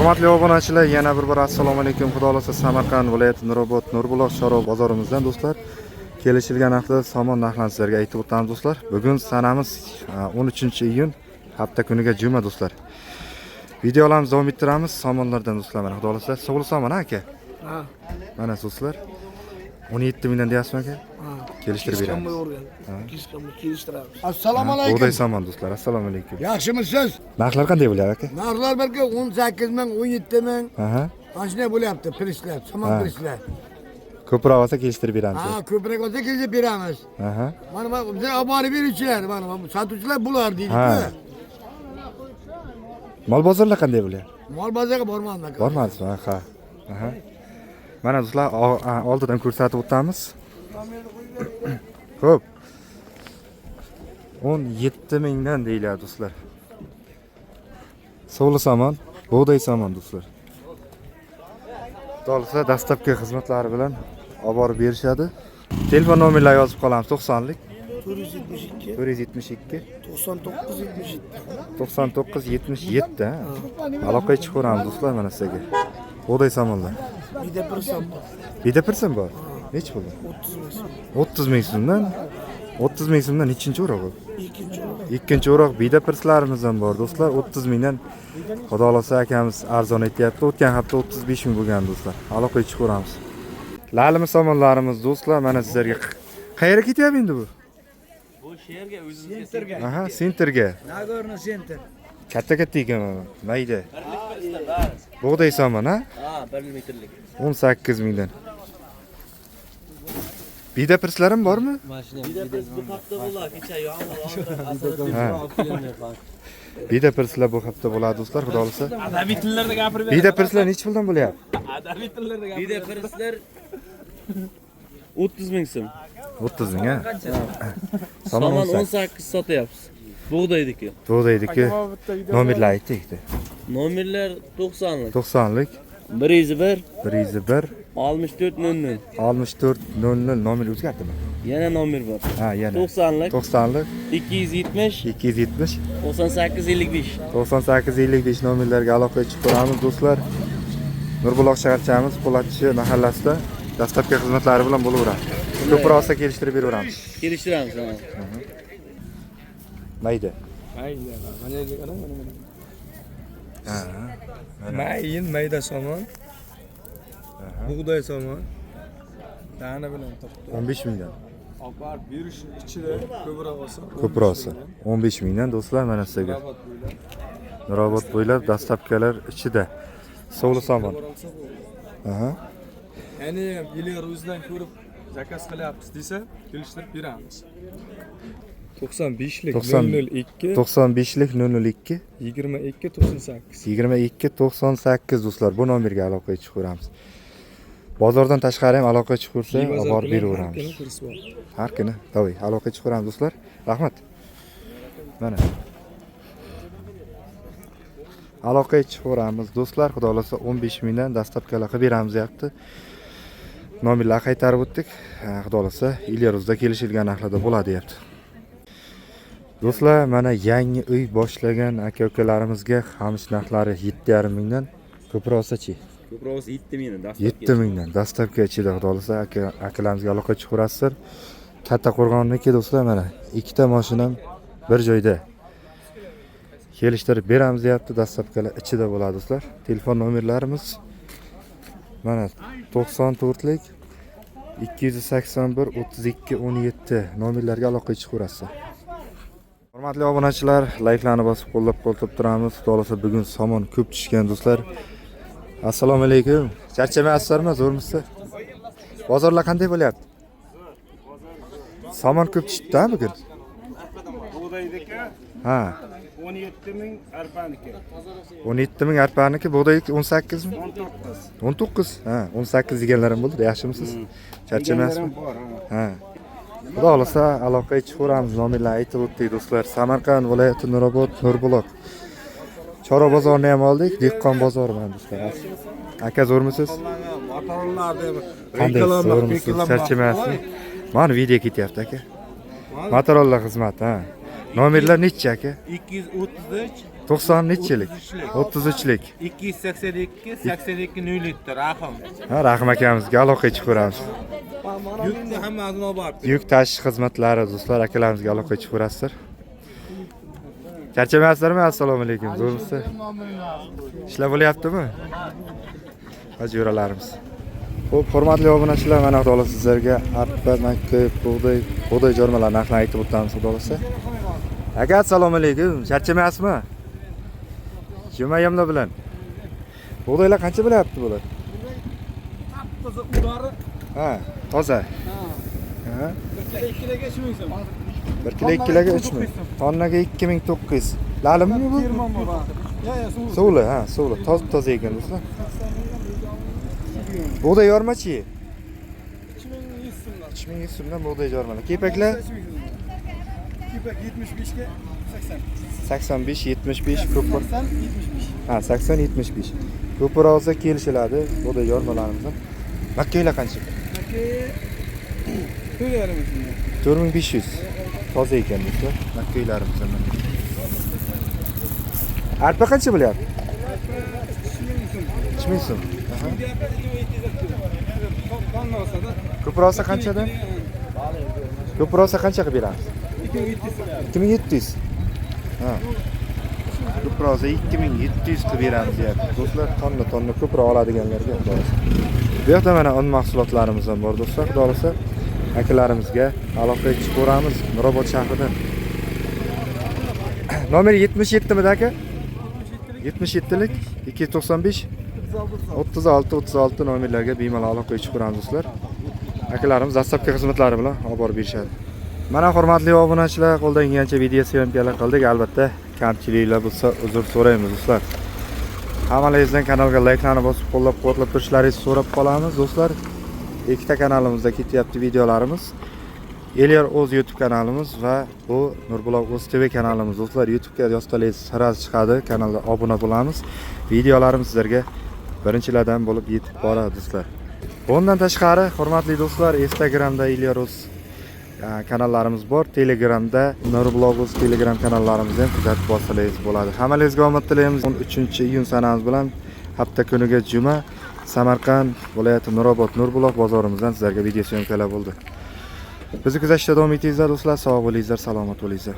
Hurmatli obunachilar, yana bir assalomu alaykum. Xudo xolasa Samarqand viloyati Nurobod Nurbuloq Chorva bozorimizdan do'stlar kelishilgan hafta somon narxlarini sizlarga aytib o'tamiz do'stlar. Bugun sanamiz 13-iyun, hafta kuniga juma do'stlar. Videolarimizni davom ettiramiz somonlardan do'stlar. Mana xudo xolasa sog'li somon aka. Ha. Mana do'stlar 17 mingdan deyapsizmi aka? Ha. Kelishtirib beramiz. Kelishtiramiz. Assalomu alaykum. Buğday somon do'stlar. Assalomu alaykum. Yaxshimisiz? Narxlar qanday bo'lyapti aka? Narxlar balki 18 ming, 17 ming. Aha. Mana shunday bo'lyapti, prislar, somon prislar. Ko'proq olsa kelishtirib beramiz. Ha, ko'proq olsa kelishtirib beramiz. Aha. Mana bizlar olib borib beruvchilar, mana sotuvchilar bular Ha. deydi-ku. Mol bozorlar qanday bo'lyapti? Mol bozorga bormadim aka. Bormadingizmi? Ha. Aha. Mana do'stlar oldidan ko'rsatib o'tamiz. Xo'p. 17 mingdan deyiladi do'stlar. Sovli somon, buğday somon do'stlar. Dolsa dastlabki xizmatlari bilan olib borib berishadi. Telefon nomerlarini yozib qolamiz. 90lik 472 472 99 77. 99 77 ha. Aloqaga chiqaramiz do'stlar mana sizga. Buğday somonlar. Bitta pirsam bor. Bitta pirsam bor. Nech pul? 30 ming so'mdan. 30 ming so'mdan nechinchi o'roq bu? Ikkinchi o'roq bida pirslarimiz ham bor do'stlar. 30 mingdan xudo xolasa akamiz arzon aytyapti. O'tgan hafta 35 ming bo'lgan do'stlar. Aloqaga chiqaramiz. Lalimi somonlarimiz do'stlar mana sizlarga. Qayerga ketyapti endi bu? Bu sherga o'zimizga Aha, sentrga. Nagorno sentr. Katta ekan mayda. Buğday somon ha? Ha, 1 metrlik. 18 mingdan. Bida pirslarim bormi? Bida biz bu hafta bo'lar, kecha yomg'ir oldi. Bida pirslar bu hafta bo'ladi do'stlar, xudo xolasa. Adabiy tillarda gapirib Bida pirslar nech puldan bo'lyapti? Adabiy tillarda gapirib. Bida pirslar 30 ming so'm. 30 ming ha. Somon 18 sotyapmiz. Buğdaydiki. Buğdaydiki. Nomerlar aytdik. Nomerlar 90lik. 90lik 101 101 64 00. 64 00 nomer o'zgartimi? Yana nomer bor. Ha, yana. 90lik 90lik 270 270 98 55. 98 55 nomerlarga aloqaga chiqaramiz do'stlar. Nurbuloq shaharchamiz Po'latchi mahallasida dastlabki xizmatlari bilan bo'laveradi. Ko'proq olsa kelishtirib beraveramiz. Kelishtiramiz ha. Mayda. Mayda, mana yerga qarang, mana. Ha. Mayin, mayda somon. Buğday somon. Dana bilan turibdi. 15 mingdan. Olib borib berish ichida ko'proq olsa. Ko'proq olsa 15 mingdan do'stlar mana sizga. Nurobod bo'ylab dastlabkilar ichida. Sovli somon. Aha. Ya'ni yillar o'zidan ko'rib zakaz qilyapmiz desa, kelishtirib beramiz. 95lik 002 95lik 002 22 98. 22 98 do'stlar bu nomerga aloqaga chiqaramiz. Bozordan tashqari ham aloqaga chiqursa, olib borib beraveramiz. Har kuni, davay, aloqaga chiqaramiz do'stlar. Rahmat. Mana. Aloqaga chiqaramiz do'stlar, xudo xolasa 15 mingdan dastlabki aloqa beramiz deyapti. Nomerlarni qaytarib o'tdik. Xudo xolasa Ilyaruzda kelishilgan narxlarda bo'ladi deyapti. Do'stlar, mana yangi uy boshlagan aka-ukalarimizga xamish narxlari 7,5 mingdan, ko'proq olsa-chi? Ko'proq 7 mingdan dastlabki. 7 mingdan dastlabki ichida xudo xolasa akalarimizga aloqa chiqarasizlar. Katta qo'rg'onniki do'stlar, mana ikkita mashinam bir joyda. Kelishtirib beramiz deyapti, dastlabkilar ichida bo'ladi do'stlar. Telefon nomerlarimiz mana 94lik 281 32 17 nomerlarga aloqa chiqarasizlar. Hurmatli obunachilar, layklarni bosib qo'llab-quvvatlab turamiz. Xudo xolasa bugun somon ko'p tushgan do'stlar. Assalomu alaykum. Charchamaysizlarmi, zo'rmisiz? Bozorlar qanday bo'lyapti? Somon ko'p tushdi-da bugun. Buğdaydaki Ha, 17 ming, arpaniki 17 ming arpaniki, buğdaydiki 18 mi? 19. 19. Ha, 18 deganlarim bo'ldi. Yaxshimisiz? Charchamaysizmi? Bor, Ha. Xudo xolasa aloqaga chiqaramiz. Nomerlarni aytib o'tdik do'stlar. Samarqand viloyati Nurobod Nurbuloq Chorva bozorini ham oldik, dehqon bozori mana do'stlar. Aka zo'rmisiz? Qanday zo'rmisiz? Charchamayapsizmi? Mana video ketyapti aka. Motorollar xizmati ha. Nomerlar necha aka? 233 90 nechilik? 33lik. 282 82 0 raqam. Ha, Rahim akamizga aloqa chiqib ko'ramiz. Yukni hammasini olib boribdi. Yuk tashish xizmatlari do'stlar, akalarimizga aloqa chiqib ko'rasizlar. Charchamayapsizlarmi? Assalomu alaykum. Zo'rmisiz? Ishlar bo'lyaptimi? Majuralarimiz. Xo'p, hurmatli obunachilar, mana xudo xolasa sizlarga arpa, makka, bug'doy jormalar narxini aytib o'tamiz xudo xolasa. Aka, assalomu alaykum. Charchamayapsizmi? Jumayamlar bilan. Bug'doylar qancha bo'lyapti bular? Toza ulari. Ha, toza. Ha. 1 kiloga 3000 so'm. 1 kilo 2 kiloga 3000. Tonnaga 2900. Lalimi bu? Suvli, ha, suvli. Toza ekan do'stlar. Bug'doy yormachi? 2100 so'mdan. 2100 so'mdan bug'doy yormalar. Kepaklar? Kepak 75 ga 80. 85 75 ko'pir. 80 75. Ha, 80 75. Ko'pir olsa kelishiladi bug'doy yormalarimizni. Makkaylar qancha? Makka 4,5 so'm. 4500. Toza ekan do'stlar. Makkaylarimiz mana. Arpa qancha bo'lyapti? 3000 so'm. Aha. Ko'pir olsa qanchadan? Ko'pir olsa qancha qilib beramiz? 2700. Ha. Ko'pir olsa 2700 qilib beramiz deyapti. Do'stlar, tonna ko'pir oladiganlarga xudo xolasa. Bu yerda mana un mahsulotlarimiz ham bor do'stlar. Xudo xolasa akalarimizga aloqaga chiqib ko'ramiz Nurobod shahridan. Nomer 77 mi aka? 77lik 295 36 nomerlarga bemalol aloqaga chiqib ko'ramiz do'stlar. Akalarimiz dastlabki xizmatlari bilan olib borib berishadi. Mana hurmatli obunachilar, qo'ldan kelgancha video syomkalar qildik. Albatta, kamchiliklar bo'lsa uzr so'raymiz do'stlar. Hammalaringizdan kanalga layklarni bosib, qo'llab-quvvatlab turishlaringizni so'rab qolamiz do'stlar. Ikkita kanalimizda ketyapti videolarimiz. Eliyor o'z YouTube kanalimiz va bu Nurbuloq o'z TV kanalimiz do'stlar. YouTube'ga yozsangiz sirasi chiqadi, kanalga obuna bo'lamiz. Videolarimiz sizlarga birinchilardan bo'lib yetib boradi do'stlar. Bundan tashqari, hurmatli do'stlar, Instagramda Eliyor o'z kanallarimiz bor. Telegramda Nurbuloq o'z Telegram kanallarimizni ham kuzatib borsangiz bo'ladi. Hammangizga omad tilaymiz. 13-iyun sanamiz bilan hafta kuniga juma Samarqand viloyati Nurobod Nurbuloq bozorimizdan sizlarga video syomkalar bo'ldi. Bizni kuzatishda davom etingizlar do'stlar. Sog' bo'lingizlar, salomat bo'lingizlar.